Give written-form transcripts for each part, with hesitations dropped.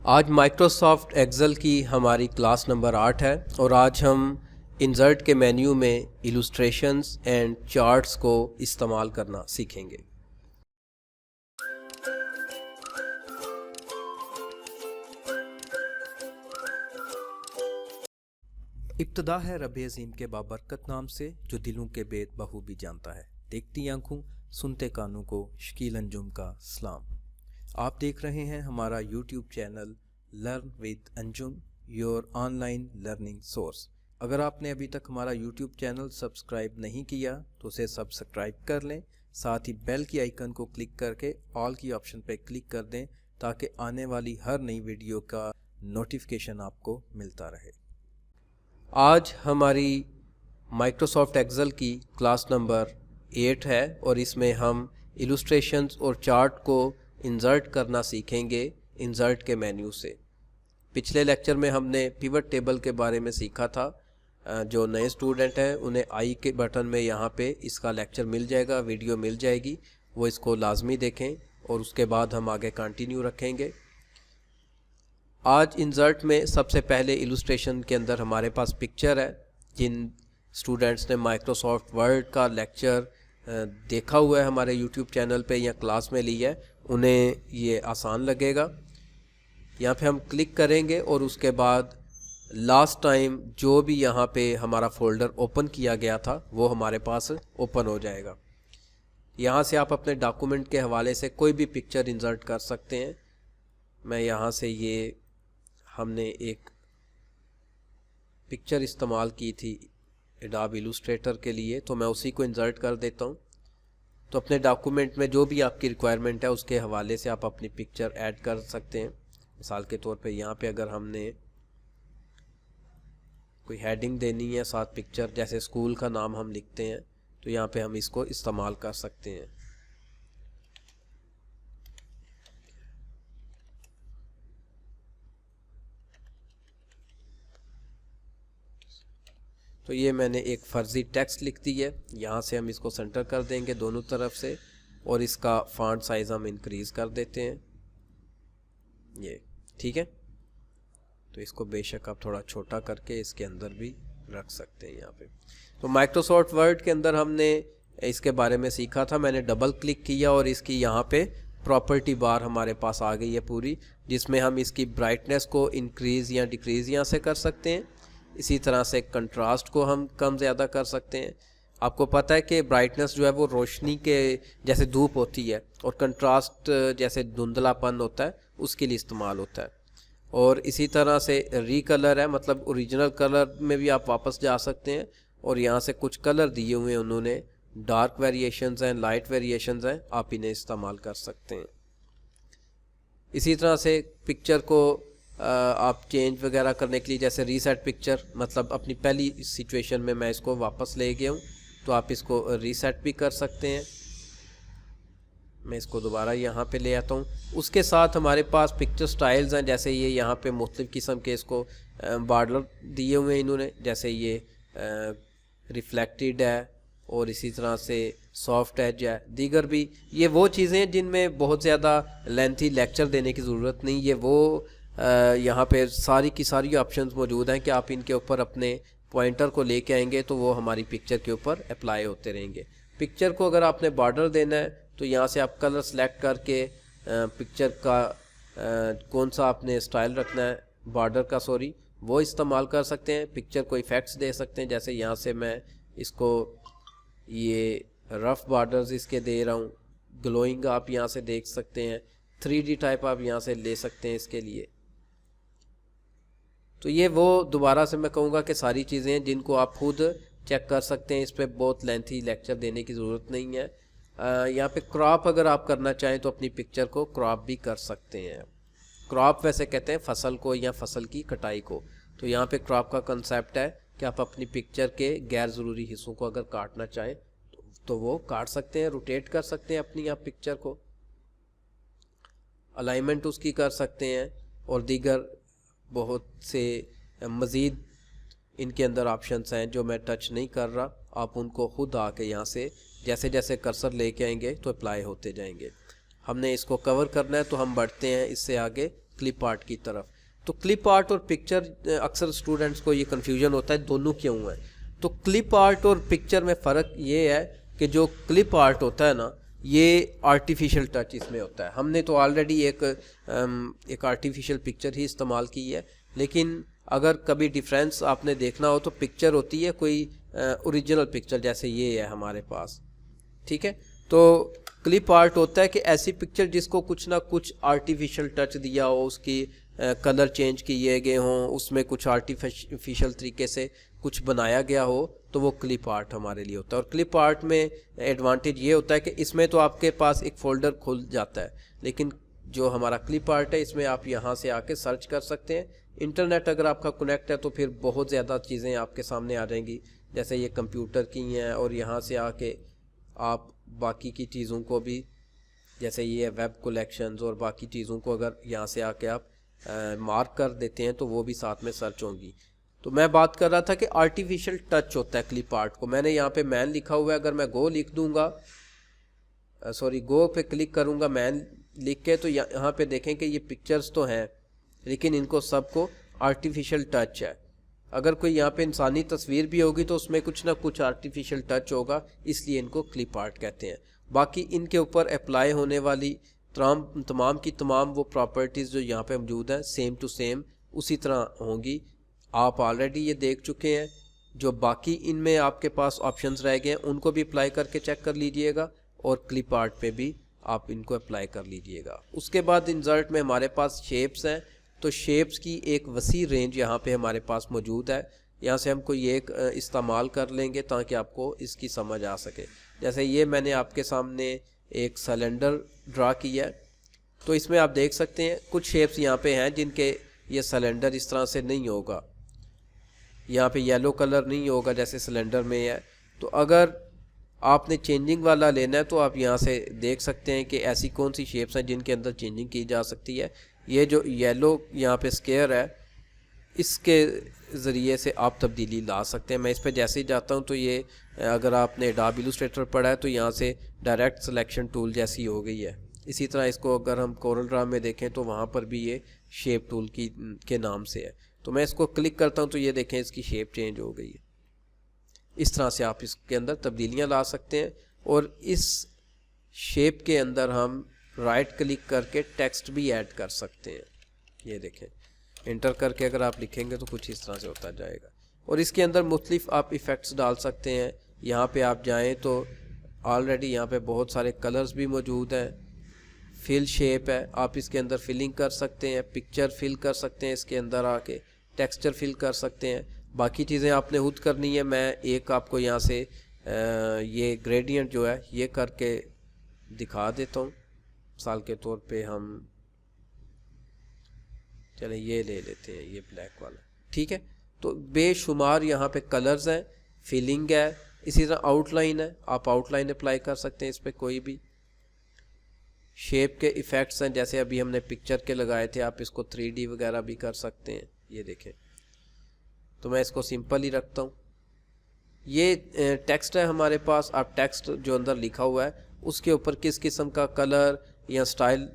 आज Microsoft Excel की हमारी क्लास नंबर 8 है और आज हम इंसर्ट के मेन्यू में इलस्ट्रेशंस एंड चार्ट्स को इस्तेमाल करना सीखेंगे। इब्तदा है रब अज़ीम के बाबरकत नाम से, जो दिलों के बेत बखूबी जानता है। देखती आंखों सुनते कानों को शकील अंजुम का सलाम। आप देख रहे हैं हमारा YouTube channel learn with Anjum, your online learning source. अगर आपने अभी तक हमारा यूट्यूब चैनल सब्सक्राइब नहीं किया तो उसे सब्सक्राइब कर लें, साथ ही बेल की आइकन को क्लिक करके ऑल की ऑप्शन पर क्लिक कर दें ताकि आने वाली हर नई वीडियो का नोटिफिकेशन आपको मिलता रहे। आज हमारी माइक्रोसॉफ्ट एक्सेल की क्लास नंबर 8 है और इसमें हम इलस्ट्रेशंस और चार्ट को इंसर्ट करना सीखेंगे इंसर्ट के मेन्यू से। पिछले लेक्चर में हमने पिवट टेबल के बारे में सीखा था। जो नए स्टूडेंट हैं उन्हें आई के बटन में यहाँ पे इसका लेक्चर मिल जाएगा, वीडियो मिल जाएगी, वो इसको लाजमी देखें और उसके बाद हम आगे कंटिन्यू रखेंगे। आज इंसर्ट में सबसे पहले इलस्ट्रेशन के अंदर हमारे पास पिक्चर है। जिन स्टूडेंट्स ने माइक्रोसॉफ्ट वर्ड का लेक्चर देखा हुआ है हमारे यूट्यूब चैनल पे या क्लास में ली है, उन्हें ये आसान लगेगा। यहाँ पे हम क्लिक करेंगे और उसके बाद लास्ट टाइम जो भी यहाँ पे हमारा फोल्डर ओपन किया गया था वो हमारे पास ओपन हो जाएगा। यहाँ से आप अपने डॉक्यूमेंट के हवाले से कोई भी पिक्चर इंसर्ट कर सकते हैं। मैं यहाँ से ये हमने एक पिक्चर इस्तेमाल की थी एडोब इलस्ट्रेटर के लिए, तो मैं उसी को इंसर्ट कर देता हूँ। तो अपने डॉक्यूमेंट में जो भी आपकी रिक्वायरमेंट है उसके हवाले से आप अपनी पिक्चर ऐड कर सकते हैं। मिसाल के तौर पे यहाँ पे अगर हमने कोई हेडिंग देनी है साथ पिक्चर, जैसे स्कूल का नाम हम लिखते हैं, तो यहाँ पे हम इसको इस्तेमाल कर सकते हैं। तो ये मैंने एक फर्जी टेक्स्ट लिख दी है। यहाँ से हम इसको सेंटर कर देंगे दोनों तरफ से और इसका फॉन्ट साइज हम इंक्रीज कर देते हैं। ये ठीक है। तो इसको बेशक आप थोड़ा छोटा करके इसके अंदर भी रख सकते हैं यहाँ पे। तो माइक्रोसॉफ्ट वर्ड के अंदर हमने इसके बारे में सीखा था। मैंने डबल क्लिक किया और इसकी यहाँ पे प्रॉपर्टी बार हमारे पास आ गई है पूरी, जिसमें हम इसकी ब्राइटनेस को इंक्रीज या डिक्रीज यहाँ से कर सकते हैं। इसी तरह से कंट्रास्ट को हम कम ज़्यादा कर सकते हैं। आपको पता है कि ब्राइटनेस जो है वो रोशनी के जैसे धूप होती है और कंट्रास्ट जैसे धुंधलापन होता है उसके लिए इस्तेमाल होता है। और इसी तरह से रीकलर है, मतलब ओरिजिनल कलर में भी आप वापस जा सकते हैं और यहाँ से कुछ कलर दिए हुए हैं उन्होंने, डार्क वेरिएशंस हैं, लाइट वेरिएशंस हैं, आप इन्हें इस्तेमाल कर सकते हैं। इसी तरह से पिक्चर को आप चेंज वगैरह करने के लिए, जैसे रीसेट पिक्चर, मतलब अपनी पहली सिचुएशन में मैं इसको वापस ले गया हूँ तो आप इसको रीसेट भी कर सकते हैं। मैं इसको दोबारा यहाँ पे ले आता हूँ। उसके साथ हमारे पास पिक्चर स्टाइल्स हैं, जैसे ये यहाँ पे मुख्तलिफ़ किस्म के इसको बॉर्डर दिए हुए हैं इन्होंने, जैसे ये रिफ्लेक्टेड है और इसी तरह से सॉफ्ट एज है, दीगर भी। ये वो चीज़ें हैं जिनमें बहुत ज़्यादा लेंथी लेक्चर देने की ज़रूरत नहीं। ये वो यहाँ पे सारी की सारी ऑप्शंस मौजूद हैं कि आप इनके ऊपर अपने पॉइंटर को लेके आएंगे तो वो हमारी पिक्चर के ऊपर अप्लाई होते रहेंगे। पिक्चर को अगर आपने बॉर्डर देना है तो यहाँ से आप कलर सेलेक्ट करके पिक्चर का कौन सा आपने स्टाइल रखना है, बॉर्डर का सॉरी, वो इस्तेमाल कर सकते हैं। पिक्चर को इफ़ेक्ट्स दे सकते हैं, जैसे यहाँ से मैं इसको ये रफ़ बॉर्डर्स इसके दे रहा हूँ। ग्लोइंग आप यहाँ से देख सकते हैं, 3D टाइप आप यहाँ से ले सकते हैं इसके लिए। तो ये वो दोबारा से मैं कहूँगा कि सारी चीज़ें हैं जिनको आप खुद चेक कर सकते हैं। इस पर बहुत लेंथी लेक्चर देने की ज़रूरत नहीं है। यहाँ पे क्रॉप अगर आप करना चाहें तो अपनी पिक्चर को क्रॉप भी कर सकते हैं। क्रॉप वैसे कहते हैं फसल को या फसल की कटाई को। तो यहाँ पे क्रॉप का कंसेप्ट है कि आप अपनी पिक्चर के गैर ज़रूरी हिस्सों को अगर काटना चाहें तो वो काट सकते हैं, रोटेट कर सकते हैं अपनी आप पिक्चर को, अलाइनमेंट उसकी कर सकते हैं और दीगर बहुत से मज़ीद इनके अंदर ऑप्शंस हैं जो मैं टच नहीं कर रहा। आप उनको खुद आके यहाँ से जैसे जैसे कर्सर लेके आएंगे तो अप्लाई होते जाएंगे। हमने इसको कवर करना है तो हम बढ़ते हैं इससे आगे क्लिप आर्ट की तरफ। तो क्लिप आर्ट और पिक्चर अक्सर स्टूडेंट्स को ये कन्फ्यूजन होता है दोनों क्यों है। तो क्लिप आर्ट और पिक्चर में फ़र्क ये है कि जो क्लिप आर्ट होता है ना, ये आर्टिफिशियल टच इसमें होता है। हमने तो ऑलरेडी एक आर्टिफिशियल पिक्चर ही इस्तेमाल की है, लेकिन अगर कभी डिफरेंस आपने देखना हो तो पिक्चर होती है कोई ओरिजिनल पिक्चर, जैसे ये है हमारे पास, ठीक है। तो क्लिप आर्ट होता है कि ऐसी पिक्चर जिसको कुछ ना कुछ आर्टिफिशियल टच दिया हो, उसकी कलर चेंज किए गए हों, उसमें कुछ आर्टिफिशियल तरीके से कुछ बनाया गया हो, तो वो क्लिप आर्ट हमारे लिए होता है। और क्लिप आर्ट में एडवांटेज ये होता है कि इसमें तो आपके पास एक फ़ोल्डर खुल जाता है, लेकिन जो हमारा क्लिप आर्ट है इसमें आप यहाँ से आके सर्च कर सकते हैं। इंटरनेट अगर आपका कनेक्ट है तो फिर बहुत ज़्यादा चीज़ें आपके सामने आ जाएंगी, जैसे ये कंप्यूटर की हैं, और यहाँ से आके आप बाकी की चीज़ों को भी, जैसे ये वेब कलेक्शंस और बाकी चीज़ों को अगर यहाँ से आके आप मार्क कर देते हैं तो वो भी साथ में सर्च होंगी। तो मैं बात कर रहा था कि आर्टिफिशियल टच होता है क्लिप आर्ट को। मैंने यहाँ पे मैन लिखा हुआ है, अगर मैं गो लिख दूंगा, सॉरी गो पे क्लिक करूँगा मैन लिख के, तो यहाँ पे देखें कि ये पिक्चर्स तो हैं लेकिन इनको सबको आर्टिफिशियल टच है। अगर कोई यहाँ पे इंसानी तस्वीर भी होगी तो उसमें कुछ ना कुछ आर्टिफिशियल टच होगा, इसलिए इनको क्लिप आर्ट कहते हैं। बाकी इनके ऊपर अप्लाई होने वाली तमाम की तमाम वो प्रॉपर्टीज़ जो यहाँ पे मौजूद हैं सेम टू सेम उसी तरह होंगी। आप ऑलरेडी ये देख चुके हैं। जो बाकी इनमें आपके पास ऑप्शंस रह गए हैं उनको भी अप्लाई करके चेक कर लीजिएगा, और क्लिप आर्ट पे भी आप इनको अप्लाई कर लीजिएगा। उसके बाद इंसर्ट में हमारे पास शेप्स हैं, तो शेप्स की एक वसी रेंज यहाँ पे हमारे पास मौजूद है। यहाँ से हम कोई एक इस्तेमाल कर लेंगे ताकि आपको इसकी समझ आ सके। जैसे ये मैंने आपके सामने एक सिलेंडर ड्रा किया है, तो इसमें आप देख सकते हैं कुछ शेप्स यहाँ पे हैं जिनके ये सिलेंडर इस तरह से नहीं होगा, यहाँ पे येलो कलर नहीं होगा जैसे सिलेंडर में है। तो अगर आपने चेंजिंग वाला लेना है तो आप यहाँ से देख सकते हैं कि ऐसी कौन सी शेप्स हैं जिनके अंदर चेंजिंग की जा सकती है। ये जो येलो यहाँ पे स्क्वायर है, इसके ज़रिए से आप तब्दीली ला सकते हैं। मैं इस पर जैसे ही जाता हूँ तो ये, अगर आपने एडोब इलस्ट्रेटर पढ़ा है तो यहाँ से डायरेक्ट सिलेक्शन टूल जैसी हो गई है। इसी तरह इसको अगर हम कोरल ड्रा में देखें तो वहाँ पर भी ये शेप टूल के नाम से है। तो मैं इसको क्लिक करता हूँ तो ये देखें इसकी शेप चेंज हो गई है। इस तरह से आप इसके अंदर तब्दीलियाँ ला सकते हैं। और इस शेप के अंदर हम राइट क्लिक करके टेक्स्ट भी ऐड कर सकते हैं। ये देखें, इंटर करके अगर आप लिखेंगे तो कुछ इस तरह से होता जाएगा। और इसके अंदर मुख्तलिफ आप इफ़ेक्ट्स डाल सकते हैं। यहाँ पे आप जाएं तो ऑलरेडी यहाँ पे बहुत सारे कलर्स भी मौजूद हैं। फिल शेप है, आप इसके अंदर फिलिंग कर सकते हैं, पिक्चर फिल कर सकते हैं, इसके अंदर आके टेक्सचर फिल कर सकते हैं। बाकी चीज़ें आपने खुद करनी है। मैं एक आपको यहाँ से ये ग्रेडियंट जो है ये करके दिखा देता हूँ। मिसाल के तौर पे हम चलें ये ले लेते हैं, ये ब्लैक वाला, ठीक है। तो बेशुमार यहाँ पे कलर्स हैं, फिलिंग है, इसी तरह आउटलाइन है, आप आउटलाइन अप्लाई कर सकते हैं इस पर कोई भी। शेप के इफ़ेक्ट्स हैं, जैसे अभी हमने पिक्चर के लगाए थे, आप इसको 3D वगैरह भी कर सकते हैं। ये देखें, तो मैं इसको सिंपल ही रखता हूँ। ये टेक्स्ट है हमारे पास। आप टेक्स्ट जो अंदर लिखा हुआ है उसके ऊपर किस किस्म का कलर या स्टाइल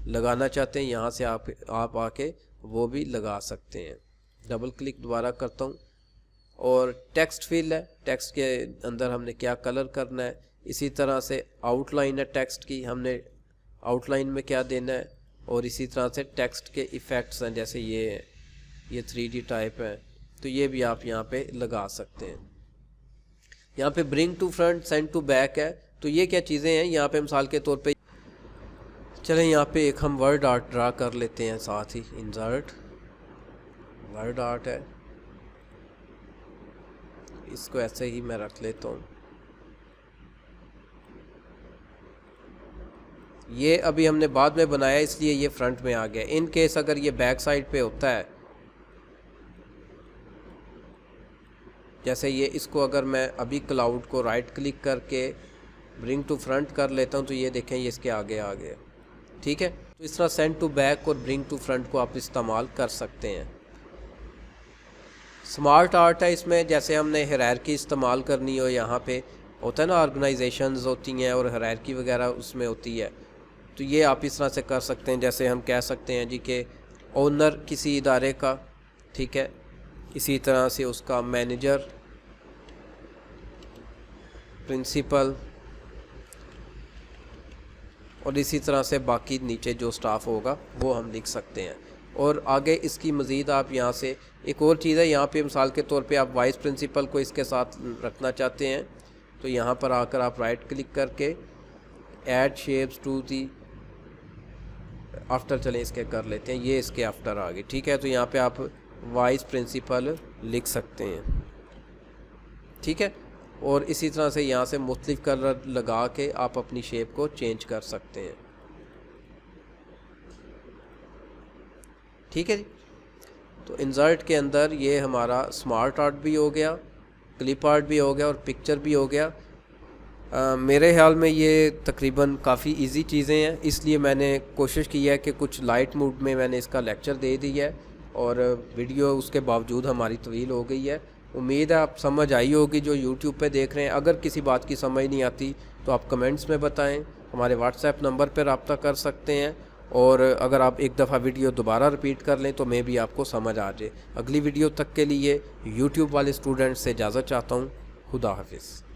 लगाना चाहते हैं, यहाँ से आप आके वो भी लगा सकते हैं। डबल क्लिक दोबारा करता हूँ और टेक्स्ट फिल है, टेक्स्ट के अंदर हमने क्या कलर करना है। इसी तरह से आउटलाइन है टेक्स्ट की, हमने आउटलाइन में क्या देना है। और इसी तरह से टेक्स्ट के इफ़ेक्ट्स हैं, जैसे ये 3D टाइप है, तो ये भी आप यहाँ पे लगा सकते हैं। यहाँ पे bring to front, send to back है। तो ये क्या चीज़ें हैं, यहाँ पे मिसाल के तौर पे चलें यहाँ पे एक हम वर्ड आर्ट ड्रा कर लेते हैं। साथ ही इंसर्ट वर्ड आर्ट है, इसको ऐसे ही मैं रख लेता हूँ। ये अभी हमने बाद में बनाया इसलिए ये फ्रंट में आ गया। इन केस अगर ये बैक साइड पे होता है, जैसे ये, इसको अगर मैं अभी क्लाउड को राइट क्लिक करके ब्रिंग टू फ्रंट कर लेता हूँ तो ये देखें ये इसके आगे आ गया, ठीक है। तो इस तरह सेंड टू बैक और ब्रिंग टू फ्रंट को आप इस्तेमाल कर सकते हैं। स्मार्ट आर्ट है, इसमें जैसे हमने हायरार्की इस्तेमाल करनी हो, यहाँ पे होता है ना ऑर्गेनाइजेशंस होती हैं और हायरार्की वगैरह उसमें होती है, तो ये आप इस तरह से कर सकते हैं। जैसे हम कह सकते हैं जी कि ओनर किसी इदारे का, ठीक है, इसी तरह से उसका मैनेजर, प्रिंसिपल, और इसी तरह से बाकी नीचे जो स्टाफ होगा वो हम लिख सकते हैं। और आगे इसकी मज़ीद आप यहाँ से एक और चीज़ है, यहाँ पे मिसाल के तौर पे आप वाइस प्रिंसिपल को इसके साथ रखना चाहते हैं तो यहाँ पर आकर आप राइट क्लिक करके add shapes to the after, चलें इसके कर लेते हैं, ये इसके आफ्टर आ गए, ठीक है। तो यहाँ पे आप वाइस प्रिंसिपल लिख सकते हैं, ठीक है। और इसी तरह से यहाँ से मुख्तलिफ कलर लगा के आप अपनी शेप को चेंज कर सकते हैं, ठीक है जी। तो इंसर्ट के अंदर ये हमारा स्मार्ट आर्ट भी हो गया, क्लिप आर्ट भी हो गया और पिक्चर भी हो गया। मेरे ख्याल में ये तकरीबन काफ़ी इजी चीज़ें हैं, इसलिए मैंने कोशिश की है कि कुछ लाइट मूड में मैंने इसका लेक्चर दे दिया है और वीडियो उसके बावजूद हमारी तवील हो गई है। उम्मीद है आप समझ आई होगी जो यूट्यूब पे देख रहे हैं। अगर किसी बात की समझ नहीं आती तो आप कमेंट्स में बताएं, हमारे व्हाट्सएप नंबर पर रब्ता कर सकते हैं, और अगर आप एक दफ़ा वीडियो दोबारा रिपीट कर लें तो मैं भी आपको समझ आ जाए। अगली वीडियो तक के लिए यूट्यूब वाले स्टूडेंट से इजाज़त चाहता हूँ। खुदा हाफिज़।